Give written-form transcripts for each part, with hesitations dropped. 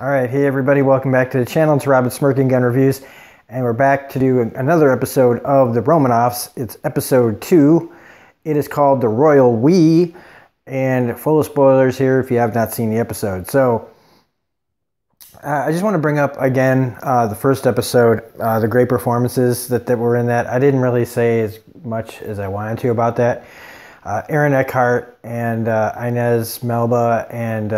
All right, hey everybody, welcome back to the channel. It's Robin Smirking Gun Reviews, and we're back to do another episode of the Romanoffs. It's episode 2. It is called The Royal We, and full of spoilers here if you have not seen the episode. So, I just want to bring up again the first episode, the great performances that were in that. I didn't really say as much as I wanted to about that. Aaron Eckhart and Inez Melba and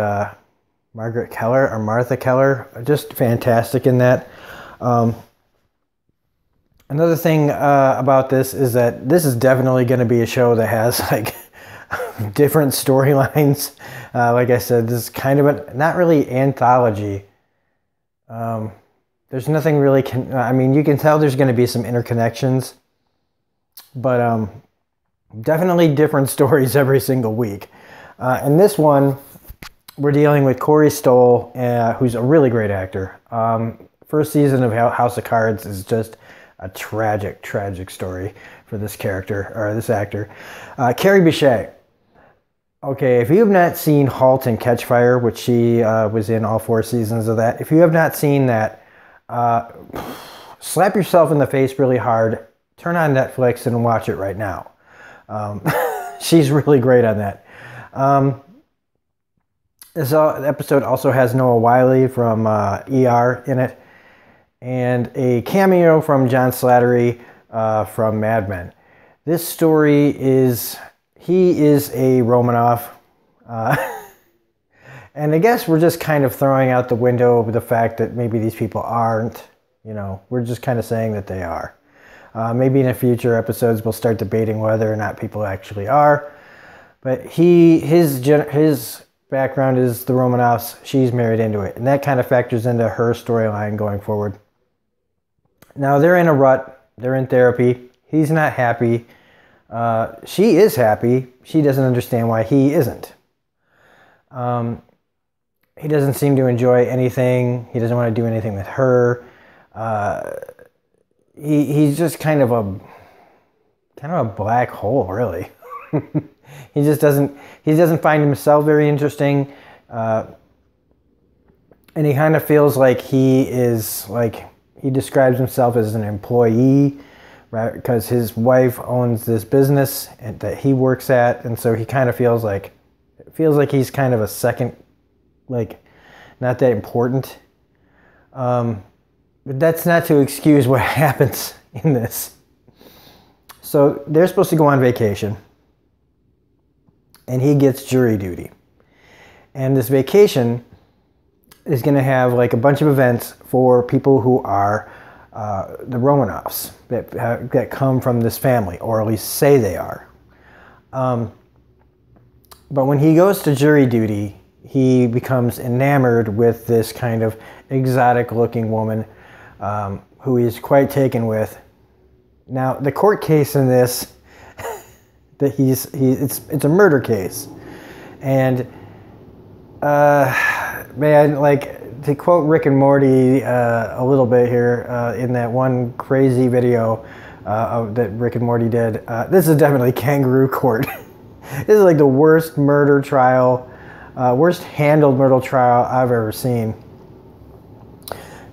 Margaret Keller or Martha Keller, just fantastic in that. Another thing about this is that this is definitely going to be a show that has like different storylines. Like I said, this is kind of a not really anthology. There's nothing really. I mean, you can tell there's going to be some interconnections, but definitely different stories every single week. And this one, we're dealing with Corey Stoll, who's a really great actor. First season of House of Cards is just a tragic, tragic story for this character, or this actor. Carrie Bichet. Okay, if you have not seen *Halt and Catch Fire*, which she was in all 4 seasons of that, if you have not seen that, slap yourself in the face really hard, turn on Netflix and watch it right now. She's really great on that. This episode also has Noah Wiley from ER in it, and a cameo from John Slattery from Mad Men. This story is, he is a Romanoff, and I guess we're just kind of throwing out the window the fact that maybe these people aren't, you know, we're just kind of saying that they are. Maybe in a future episodes we'll start debating whether or not people actually are, but his background is the Romanoffs. She's married into it, and that kind of factors into her storyline going forward. Now they're in a rut. They're in therapy. He's not happy. She is happy. She doesn't understand why he isn't. He doesn't seem to enjoy anything. He doesn't want to do anything with her. He's just kind of a black hole, really. He doesn't find himself very interesting, and he kind of feels like he describes himself as an employee, right? Because his wife owns this business that he works at, and so he kind of feels like he's kind of a second, like, not that important. But that's not to excuse what happens in this. So they're supposed to go on vacation, and he gets jury duty. And this vacation is going to have like a bunch of events for people who are the Romanoffs that come from this family, or at least say they are. But when he goes to jury duty, he becomes enamored with this kind of exotic-looking woman who he's quite taken with. Now, the court case in this, that it's a murder case, and man, like, to quote Rick and Morty a little bit here in that one crazy video that Rick and Morty did, this is definitely kangaroo court. This is like the worst murder trial, worst handled murder trial I've ever seen,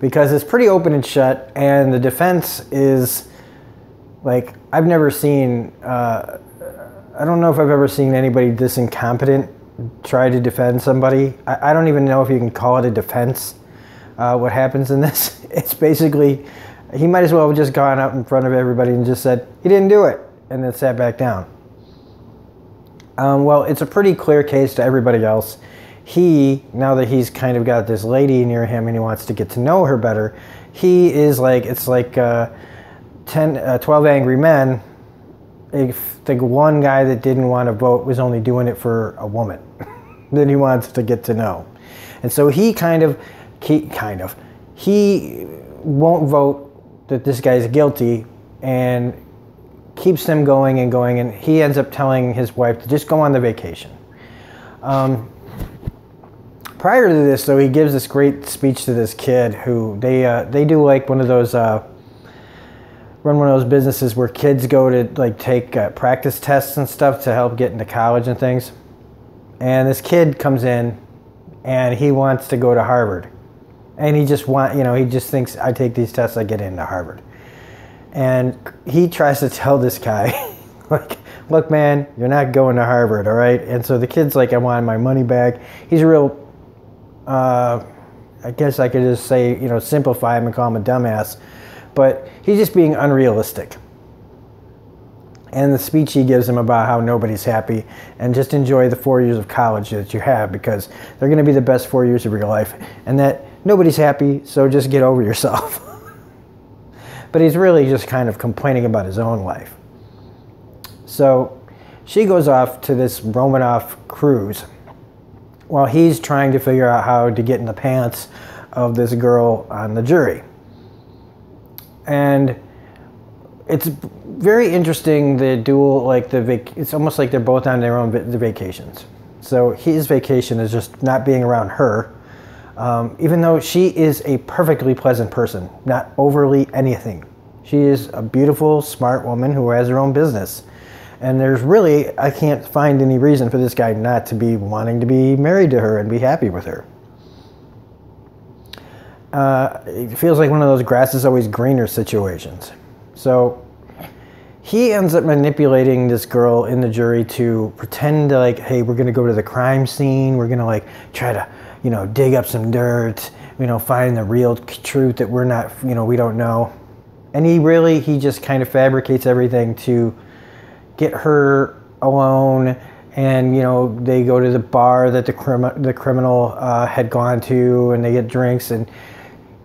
because it's pretty open and shut, and the defense is like, I've never seen, I don't know if I've ever seen anybody this incompetent try to defend somebody. I don't even know if you can call it a defense, what happens in this. It's basically, he might as well have just gone out in front of everybody and just said, he didn't do it, and then sat back down. Well, it's a pretty clear case to everybody else. Now that he's kind of got this lady near him and he wants to get to know her better, he is like, it's like 12 Angry Men. If the one guy that didn't want to vote was only doing it for a woman that he wants to get to know. And so he he won't vote that this guy's guilty, and keeps them going and going, and he ends up telling his wife to just go on the vacation. Prior to this, though, he gives this great speech to this kid who they do like one of those run one of those businesses where kids go to like take practice tests and stuff to help get into college and things. And this kid comes in and he wants to go to Harvard. And he just he just thinks, I take these tests, I get into Harvard. And he tries to tell this guy, like, look, man, you're not going to Harvard, all right? And so the kid's like, I want my money back. He's a real, I guess I could just say, simplify him and call him a dumbass. But he's just being unrealistic. And the speech he gives him about how nobody's happy and just enjoy the 4 years of college that you have, because they're going to be the best 4 years of your life, and that nobody's happy, so just get over yourself. But he's really just kind of complaining about his own life. So she goes off to this Romanoff cruise while he's trying to figure out how to get in the pants of this girl on the jury. And it's very interesting, the dual, it's almost like they're both on their own vacations. So his vacation is just not being around her, even though she is a perfectly pleasant person, not overly anything. She is a beautiful, smart woman who has her own business. And there's really, I can't find any reason for this guy not to be wanting to be married to her and be happy with her. It feels like one of those grass is always greener situations. So he ends up manipulating this girl in the jury to pretend like, hey, we're going to go to the crime scene. We're going to try to, dig up some dirt, find the real truth that we're not, we don't know. And he just kind of fabricates everything to get her alone. And, they go to the bar that the criminal had gone to, and they get drinks, and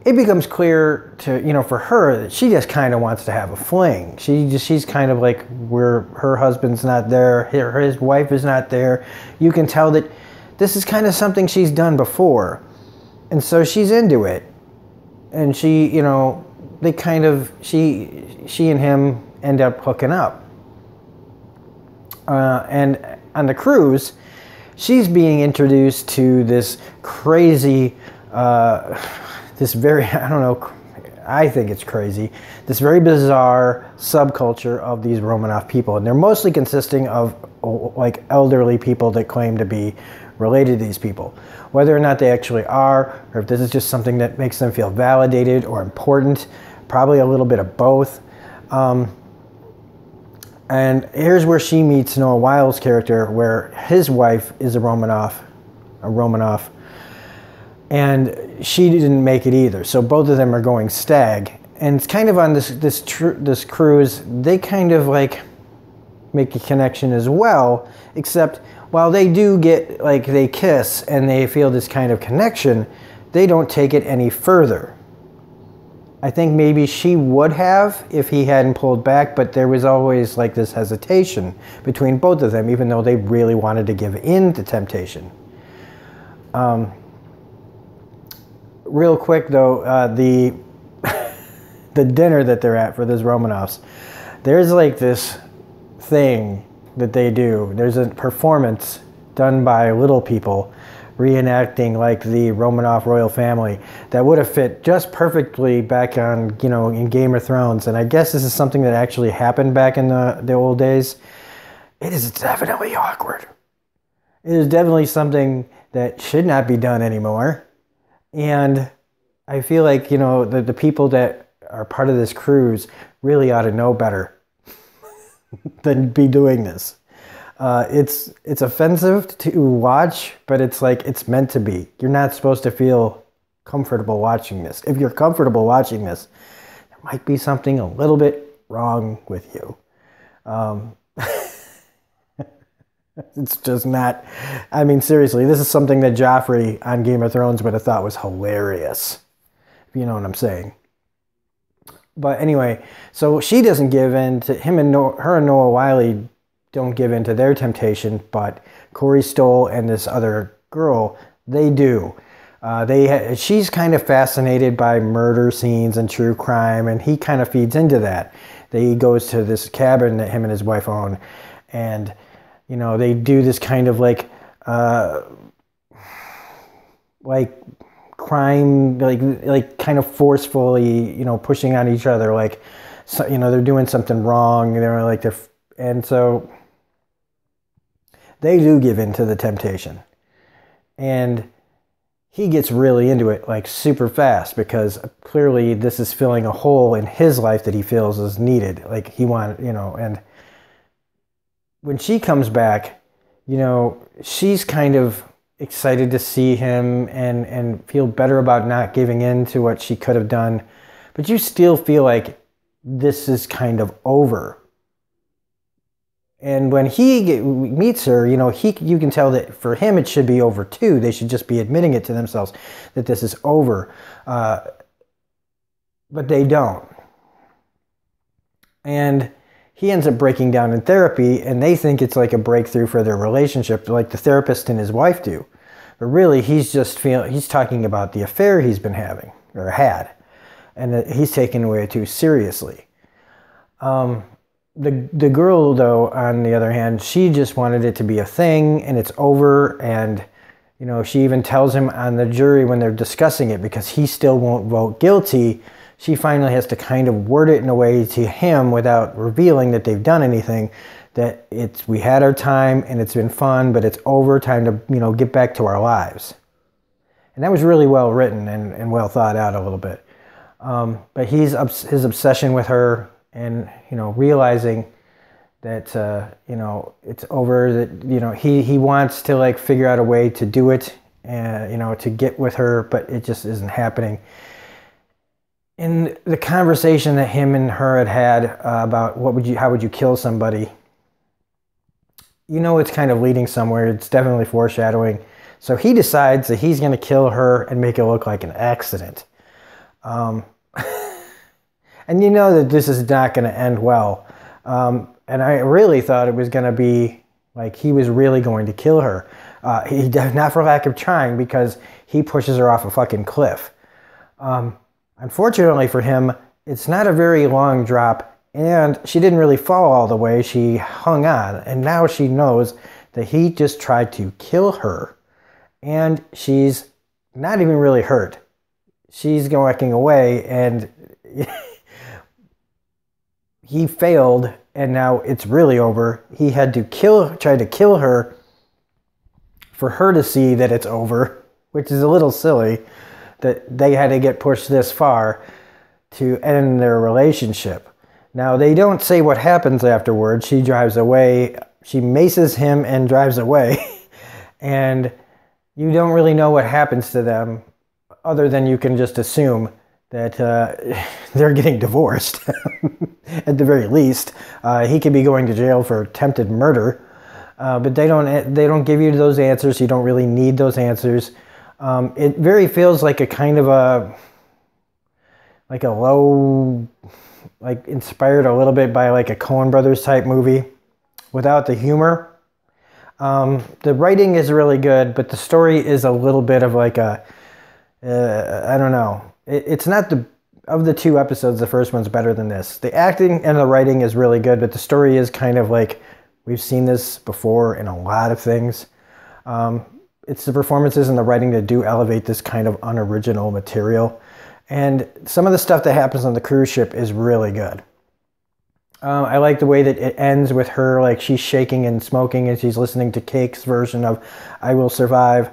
it becomes clear to, for her that she just kind of wants to have a fling. She's kind of like, where her husband's not there, his wife is not there. You can tell that this is kind of something she's done before. And so she's into it. And she, they kind of, she and him end up hooking up. And on the cruise, she's being introduced to this crazy, this very, I think it's crazy, this very bizarre subculture of these Romanoff people. And they're mostly consisting of elderly people that claim to be related to these people. Whether or not they actually are, or if this is just something that makes them feel validated or important, probably a little bit of both. And here's where she meets Noah Wile's character, where his wife is a Romanoff. And she didn't make it either. So both of them are going stag. And it's kind of on this cruise, they kind of make a connection as well, except while they do get, they kiss and they feel this kind of connection, they don't take it any further. I think maybe she would have if he hadn't pulled back, but there was always this hesitation between both of them, even though they really wanted to give in to temptation. Real quick though, the dinner that they're at for this Romanoffs, there's this thing that they do. There's a performance done by little people reenacting the Romanoff royal family that would have fit just perfectly back on, in Game of Thrones. And I guess this is something that actually happened back in the old days. It is definitely awkward. It is definitely something that should not be done anymore. And I feel like, the people that are part of this cruise really ought to know better than be doing this. It's offensive to watch, but it's meant to be. You're not supposed to feel comfortable watching this. If you're comfortable watching this, there might be something a little bit wrong with you. It's just not, seriously, this is something that Joffrey on Game of Thrones would have thought was hilarious. If you know what I'm saying. But anyway, so she doesn't give in to him, and her and Noah Wyle don't give in to their temptation, but Corey Stoll and this other girl, they do. She's kind of fascinated by murder scenes and true crime, and he kind of feeds into that. He goes to this cabin that him and his wife own, and they do this kind of crime, kind of forcefully, pushing on each other, so, they're doing something wrong. And so they do give in to the temptation. And he gets really into it like super fast, because clearly this is filling a hole in his life that he feels is needed. Like he wanted, and when she comes back, she's kind of excited to see him and feel better about not giving in to what she could have done. But you still feel like this is kind of over. And when he meets her, you can tell that for him it should be over too. They should just be admitting it to themselves that this is over. But they don't. And he ends up breaking down in therapy, and they think it's like a breakthrough for their relationship, like the therapist and his wife do. But really, he's talking about the affair he's been having, or had. And he's taken away too seriously. The girl, though, on the other hand, she just wanted it to be a thing, and it's over. And she even tells him on the jury when they're discussing it, because he still won't vote guilty, she finally has to kind of word it in a way to him without revealing that they've done anything, that we had our time and it's been fun, but it's over, time to get back to our lives. And that was really well written and well thought out a little bit. But his obsession with her, and realizing that it's over, that he wants to like figure out a way to do it, and to get with her, but it just isn't happening. In the conversation that him and her had about how would you kill somebody, it's kind of leading somewhere. It's definitely foreshadowing. So he decides that he's going to kill her and make it look like an accident. And that this is not going to end well. And I really thought it was going to be like he was really going to kill her. Not for lack of trying, because he pushes her off a fucking cliff. Unfortunately for him, it's not a very long drop, and she didn't really fall all the way. She hung on, and now she knows that he just tried to kill her, and she's not even really hurt. She's walking away, and he failed, and now it's really over. He had to try to kill her for her to see that it's over, which is a little silly that they had to get pushed this far to end their relationship. Now, they don't say what happens afterwards. She drives away. She maces him and drives away. And you don't really know what happens to them, other than you can just assume that they're getting divorced, at the very least. He could be going to jail for attempted murder, but they don't give you those answers. You don't really need those answers. It very feels like a kind of a low, like inspired a little bit by like a Coen Brothers type movie, without the humor. The writing is really good, but the story is a little bit of like I don't know. It's not of the two episodes, the first one's better than this. The acting and the writing is really good, but the story is kind of like, we've seen this before in a lot of things. It's the performances and the writing that do elevate this kind of unoriginal material. And some of the stuff that happens on the cruise ship is really good. I like the way that it ends with her, like she's shaking and smoking and she's listening to Cake's version of I Will Survive.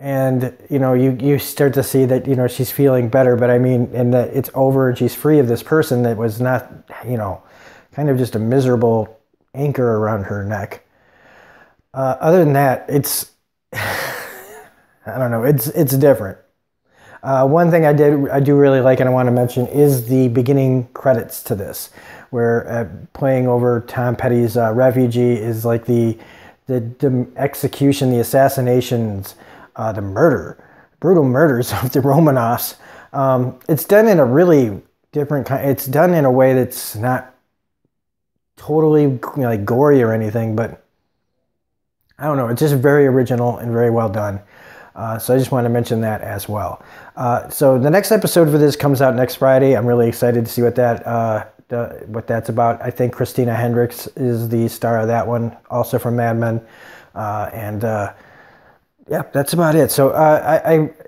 And, you start to see that, she's feeling better, but I mean, and that it's over and she's free of this person that was not, kind of just a miserable anchor around her neck. Other than that, it's, I don't know, it's different. One thing I do really like and I want to mention is the beginning credits to this, where playing over Tom Petty's Refugee is like the execution, the assassinations, the brutal murders of the Romanoffs. It's done in a really different kind. It's done in a way that's not totally like gory or anything, but I don't know. It's just very original and very well done. So I just want to mention that as well. So the next episode for this comes out next Friday. I'm really excited to see what that's about. I think Christina Hendricks is the star of that one, also from Mad Men. Yeah, that's about it. So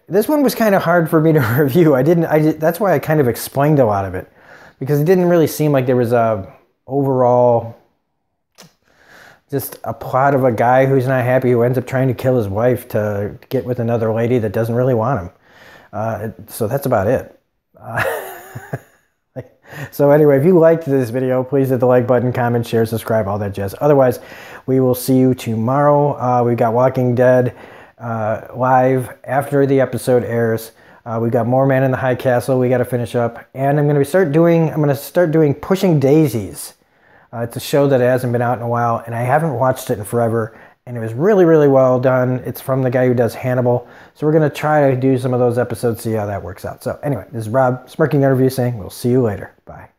this one was kind of hard for me to review. That's why I kind of explained a lot of it, because it didn't really seem like there was a overall just a plot of a guy who's not happy, who ends up trying to kill his wife to get with another lady that doesn't really want him. So that's about it. So anyway, if you liked this video, please hit the like button, comment, share, subscribe, all that jazz. Otherwise, we will see you tomorrow. We've got Walking Dead live after the episode airs. We've got more Man in the High Castle we got to finish up. And I'm going to start doing Pushing Daisies. It's a show that hasn't been out in a while, and I haven't watched it in forever. And it was really, really well done. It's from the guy who does Hannibal. So we're going to try to do some of those episodes, see how that works out. So anyway, this is Rob, Smirking Interview, saying we'll see you later. Bye.